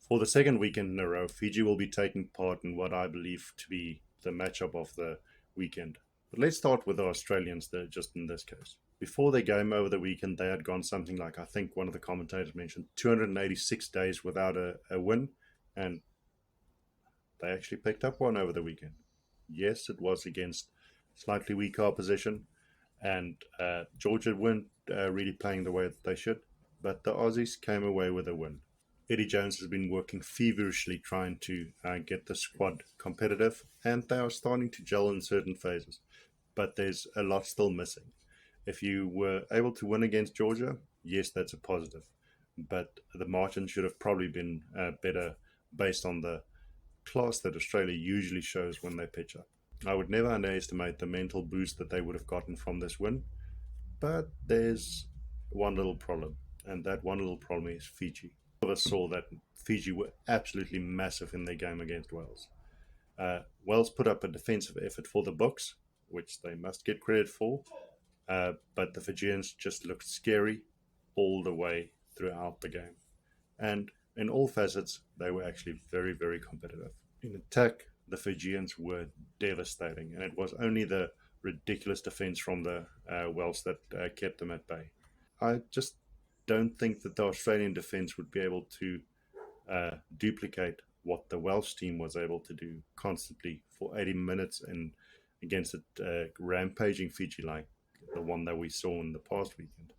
For the second weekend in a row, Fiji will be taking part in what I believe to be the matchup of the weekend. But let's start with the Australians, just in this case. Before their game over the weekend, they had gone something like, I think one of the commentators mentioned, 286 days without a win, and they actually picked up one over the weekend. Yes, it was against slightly weaker opposition, and Georgia weren't really playing the way that they should, but the Aussies came away with a win. Eddie Jones has been working feverishly trying to get the squad competitive, and they are starting to gel in certain phases. But there's a lot still missing. If you were able to win against Georgia, yes, that's a positive. But the margin should have probably been better based on the class that Australia usually shows when they pitch up. I would never underestimate the mental boost that they would have gotten from this win, but there's one little problem, and that one little problem is Fiji. All of us saw that Fiji were absolutely massive in their game against Wales. Wales put up a defensive effort for the books, which they must get credit for, but the Fijians just looked scary all the way throughout the game. And in all facets, they were actually very, very competitive. In attack, the Fijians were devastating, and it was only the ridiculous defense from the Welsh that kept them at bay. I just don't think that the Australian defense would be able to duplicate what the Welsh team was able to do constantly for 80 minutes and against a rampaging Fiji like the one that we saw in the past weekend.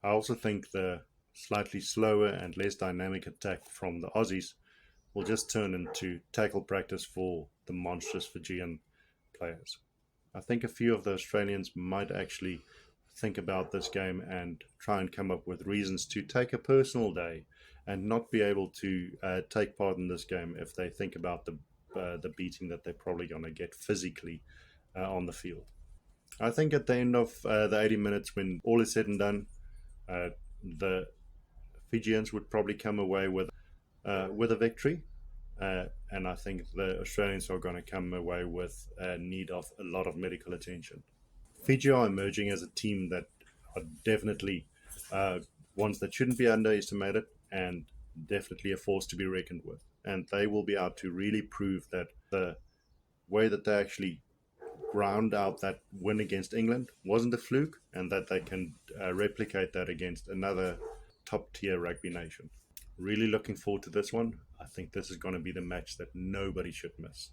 I also think the slightly slower and less dynamic attack from the Aussies will just turn into tackle practice for the monstrous Fijian players. I think a few of the Australians might actually think about this game and try and come up with reasons to take a personal day and not be able to take part in this game if they think about the beating that they're probably going to get physically on the field. I think at the end of the 80 minutes, when all is said and done, the Fijians would probably come away with a victory. And I think the Australians are going to come away with a need of a lot of medical attention. Fiji are emerging as a team that are definitely ones that shouldn't be underestimated and definitely a force to be reckoned with. And they will be out to really prove that the way that they actually ground out that win against England wasn't a fluke, and that they can replicate that against another top tier rugby nation. Really looking forward to this one. I think this is going to be the match that nobody should miss.